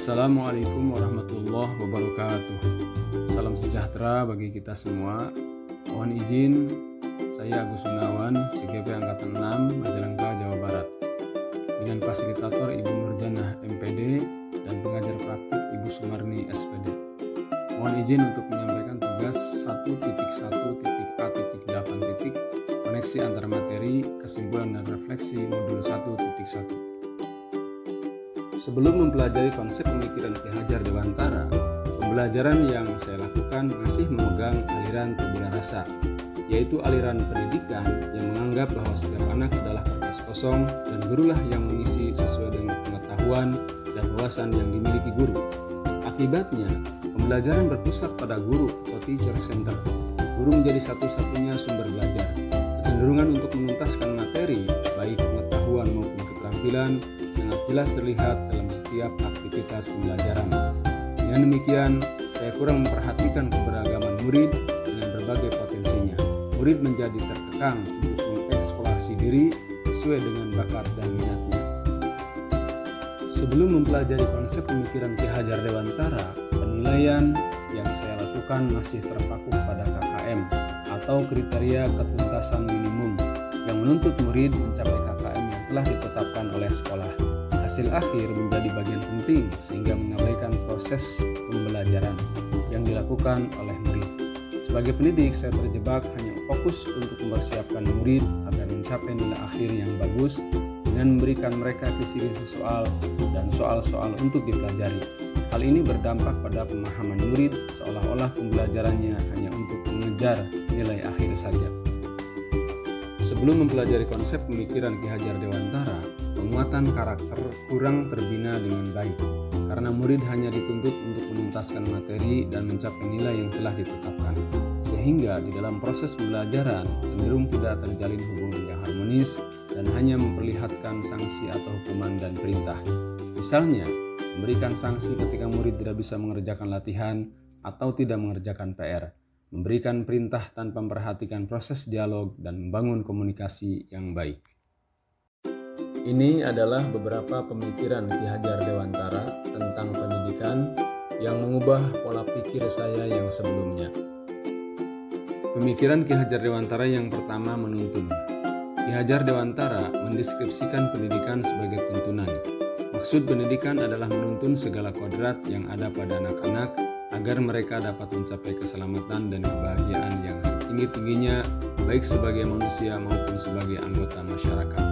Assalamualaikum warahmatullahi wabarakatuh. Salam sejahtera bagi kita semua. Mohon izin, saya Agus Gunawan, CGP Angkatan 6, Majalengka, Jawa Barat. Dengan fasilitator Ibu Nurjanah, MPD, dan pengajar praktik Ibu Sumarni, SPD. Mohon izin untuk menyampaikan tugas 1.1.A.8. Koneksi antar materi, kesimpulan dan refleksi modul 1.1. Sebelum mempelajari konsep pemikiran Ki Hajar Dewantara, pembelajaran yang saya lakukan masih memegang aliran tabula rasa, yaitu aliran pendidikan yang menganggap bahwa setiap anak adalah kertas kosong dan gurulah yang mengisi sesuai dengan pengetahuan dan wawasan yang dimiliki guru. Akibatnya, pembelajaran berpusat pada guru atau teacher center. Guru menjadi satu-satunya sumber belajar. Kecenderungan untuk menuntaskan materi, baik pengetahuan maupun keterampilan, sangat jelas terlihat dalam setiap aktivitas pembelajaran. Dengan demikian, saya kurang memperhatikan keberagaman murid dengan berbagai potensinya. Murid menjadi terkekang untuk mengeksplorasi diri sesuai dengan bakat dan minatnya. Sebelum mempelajari konsep pemikiran Ki Hajar Dewantara, penilaian yang saya lakukan masih terpaku pada KKM atau kriteria ketuntasan minimum yang menuntut murid mencapai KKM yang telah ditetapkan oleh sekolah. Hasil akhir menjadi bagian penting sehingga mengabaikan proses pembelajaran yang dilakukan oleh murid. Sebagai pendidik, saya terjebak hanya fokus untuk mempersiapkan murid agar mencapai nilai akhir yang bagus dengan memberikan mereka kisi-kisi soal dan soal-soal untuk dipelajari. Hal ini berdampak pada pemahaman murid seolah-olah pembelajarannya hanya untuk mengejar nilai akhir saja. Sebelum mempelajari konsep pemikiran Ki Hajar Dewantara, penguatan karakter kurang terbina dengan baik karena murid hanya dituntut untuk menuntaskan materi dan mencapai nilai yang telah ditetapkan, sehingga di dalam proses pembelajaran cenderung tidak terjalin hubungan yang harmonis dan hanya memperlihatkan sanksi atau hukuman dan perintah. Misalnya, memberikan sanksi ketika murid tidak bisa mengerjakan latihan atau tidak mengerjakan PR, memberikan perintah tanpa memperhatikan proses dialog dan membangun komunikasi yang baik. Ini adalah beberapa pemikiran Ki Hajar Dewantara tentang pendidikan yang mengubah pola pikir saya yang sebelumnya. Pemikiran Ki Hajar Dewantara yang pertama menuntun. Ki Hajar Dewantara mendeskripsikan pendidikan sebagai tuntunan. Maksud pendidikan adalah menuntun segala kodrat yang ada pada anak-anak agar mereka dapat mencapai keselamatan dan kebahagiaan yang setinggi-tingginya baik sebagai manusia maupun sebagai anggota masyarakat.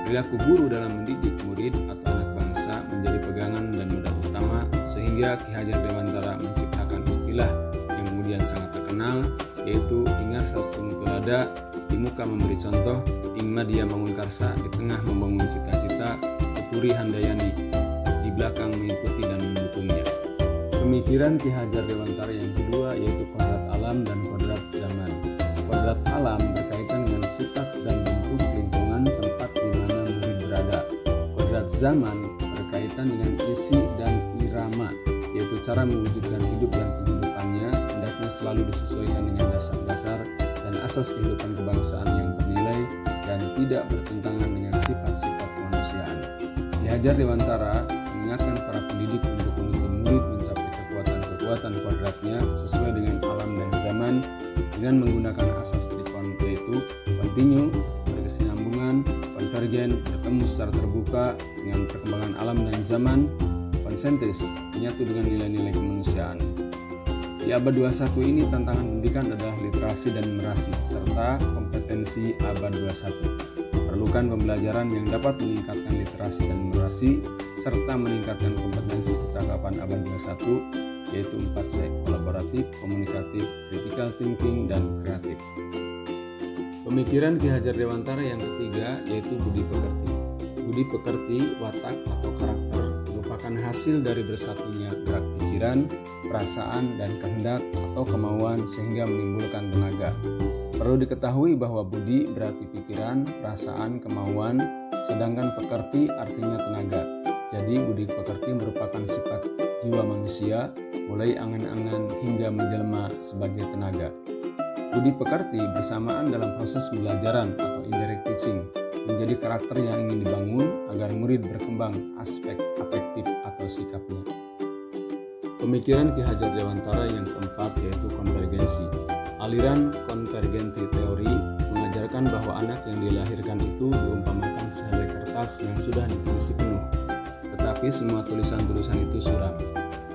Perilaku guru dalam mendidik murid atau anak bangsa menjadi pegangan dan modal utama sehingga Ki Hajar Dewantara menciptakan istilah yang kemudian sangat terkenal, yaitu ingar sasung tulada, di muka memberi contoh, ing madya bangun karsa, di tengah membangun cita-cita, tuturi handayani, di belakang mengikuti dan mendukungnya. Pemikiran Ki Hajar Dewantara yang kedua yaitu kodrat alam dan kodrat zaman. Kodrat alam berkaitan dengan sifat dan bentuk lingkungan tempat di mana murid berada. Kodrat zaman berkaitan dengan isi dan irama, yaitu cara mewujudkan hidup dan kehidupannya hendaknya selalu disesuaikan dengan dasar-dasar dan asas kehidupan kebangsaan yang bernilai dan tidak bertentangan dengan sifat-sifat kemanusiaan. Ki Hajar Dewantara mengingatkan para pendidik untuk menuntun murid mencapai kekuatan kodratnya sesuai dengan alam dan zaman dengan menggunakan asas trikon, yaitu kontinu, berkesinambungan, konvergen, bertemu secara terbuka dengan perkembangan alam dan zaman, konsentris, menyatu dengan nilai-nilai kemanusiaan. Di abad 21 ini tantangan pendidikan adalah literasi dan numerasi serta kompetensi abad 21. Perlukan pembelajaran yang dapat meningkatkan literasi dan numerasi serta meningkatkan kompetensi kecakapan abad 21, yaitu 4C, kolaboratif, komunikatif, critical thinking, dan kreatif. Pemikiran Ki Hajar Dewantara yang ketiga yaitu budi pekerti. Budi pekerti, watak atau karakter merupakan hasil dari bersatunya gerak pikiran, perasaan, dan kehendak atau kemauan sehingga menimbulkan tenaga. Perlu diketahui bahwa budi berarti pikiran, perasaan, kemauan, sedangkan pekerti artinya tenaga. Jadi budi pekerti merupakan sifat jiwa manusia, mulai angan-angan hingga menjelma sebagai tenaga. Budi pekerti bersamaan dalam proses pembelajaran atau indirect teaching, menjadi karakter yang ingin dibangun agar murid berkembang aspek afektif atau sikapnya. Pemikiran Ki Hajar Dewantara yang keempat yaitu konvergensi. Aliran konvergensi teori mengajarkan bahwa anak yang dilahirkan itu diumpamakan sehelai kertas yang sudah ditulisi penuh, tetapi semua tulisan-tulisan itu suram.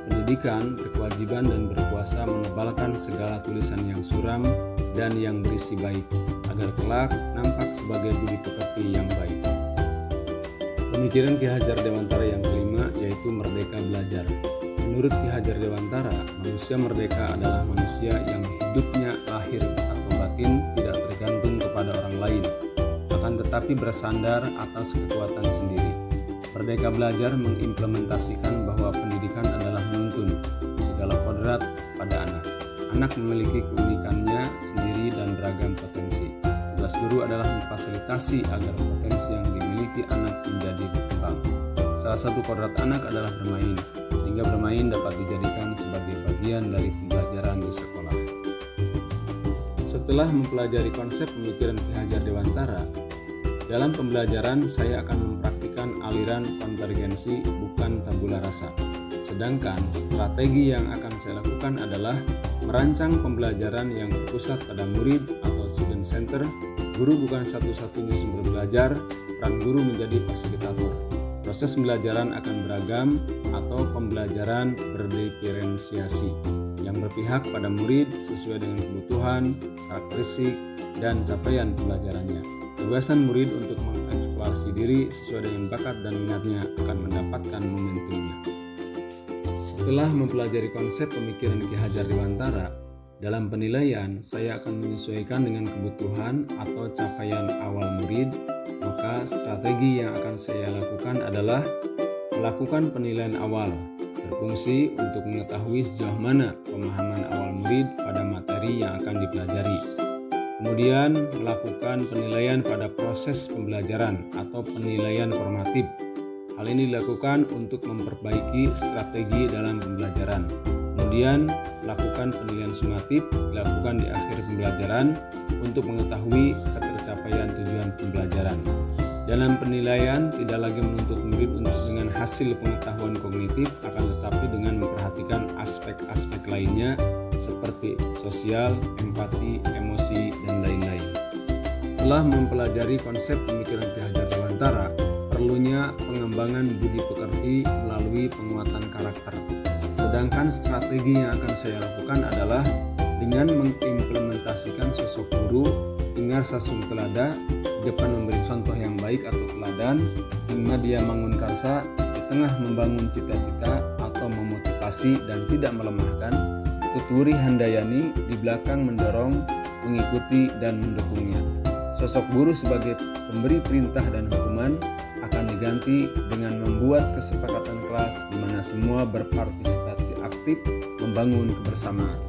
Pendidikan berkewajiban dan berkuasa menebalkan segala tulisan yang suram dan yang berisi baik, agar kelak nampak sebagai budi pekerti yang baik. Pemikiran Ki Hajar Dewantara yang kelima yaitu merdeka belajar. Menurut Ki Hajar Dewantara, manusia merdeka adalah manusia yang hidupnya lahir atau batin tidak tergantung kepada orang lain, akan tetapi bersandar atas kekuatan sendiri. Merdeka belajar mengimplementasikan bahwa pendidikan adalah menuntun segala kodrat pada anak. Anak memiliki keunikannya sendiri dan beragam potensi. Tugas guru adalah memfasilitasi agar potensi yang dimiliki anak menjadi berkembang. Salah satu kodrat anak adalah bermain, sehingga bermain dapat dijadikan sebagai bagian dari pembelajaran di sekolah. Setelah mempelajari konsep pemikiran Ki Hajar Dewantara, dalam pembelajaran saya akan mempraktikkan aliran konvergensi bukan tabula rasa. Sedangkan strategi yang akan saya lakukan adalah merancang pembelajaran yang berpusat pada murid atau student center. Guru bukan satu-satunya sumber belajar, peran guru menjadi fasilitator. Proses pembelajaran akan beragam atau pembelajaran berdiferensiasi yang berpihak pada murid sesuai dengan kebutuhan, karakteristik, dan capaian pembelajarannya. Kebebasan murid untuk mengeksplorasi diri sesuai dengan bakat dan minatnya akan mendapatkan momentumnya. Setelah mempelajari konsep pemikiran Ki Hajar Dewantara, dalam penilaian saya akan menyesuaikan dengan kebutuhan atau capaian awal murid, maka strategi yang akan saya lakukan adalah melakukan penilaian awal, berfungsi untuk mengetahui sejauh mana pemahaman awal murid pada materi yang akan dipelajari. Kemudian melakukan penilaian pada proses pembelajaran atau penilaian formatif. Hal ini dilakukan untuk memperbaiki strategi dalam pembelajaran. Kemudian melakukan penilaian sumatif dilakukan di akhir pembelajaran untuk mengetahui ketercapaian tujuan pembelajaran. Dalam penilaian tidak lagi menuntut murid untuk dengan hasil pengetahuan kognitif, akan tetapi dengan memperhatikan aspek-aspek lainnya seperti sosial, empati, emosi, dan lain-lain. Setelah mempelajari konsep pemikiran Ki Hajar Dewantara, perlunya pengembangan budi pekerti melalui penguatan karakter. Sedangkan strategi yang akan saya lakukan adalah dengan mengimplementasikan sosok guru, ingar sasung telada, di depan memberi contoh yang baik atau teladan, hingga dia mangun karsa, di tengah membangun cita-cita atau memotivasi dan tidak melemahkan, tuturi handayani, di belakang mendorong, mengikuti dan mendukungnya. Sosok guru sebagai pemberi perintah dan hukuman akan diganti dengan membuat kesepakatan kelas di mana semua berpartisipasi aktif membangun kebersamaan.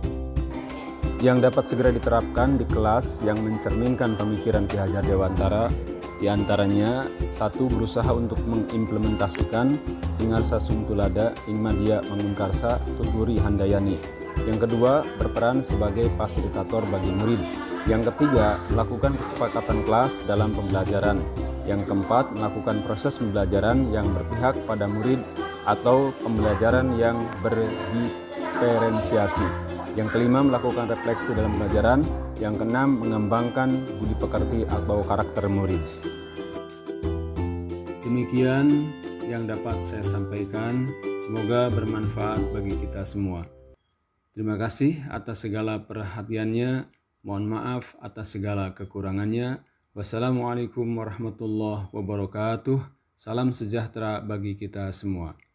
Yang dapat segera diterapkan di kelas yang mencerminkan pemikiran Ki Hajar Dewantara, di antaranya 1. Berusaha untuk mengimplementasikan ingar sasung tulada ing madya mangungkarsa tuturi handayani. Yang kedua, berperan sebagai fasilitator bagi murid. Yang ketiga, melakukan kesepakatan kelas dalam pembelajaran. Yang keempat, melakukan proses pembelajaran yang berpihak pada murid atau pembelajaran yang berdiferensiasi. Yang kelima, melakukan refleksi dalam pembelajaran. Yang keenam, mengembangkan budi pekerti atau karakter murid. Demikian yang dapat saya sampaikan. Semoga bermanfaat bagi kita semua. Terima kasih atas segala perhatiannya. Mohon maaf atas segala kekurangannya. Wassalamualaikum warahmatullahi wabarakatuh. Salam sejahtera bagi kita semua.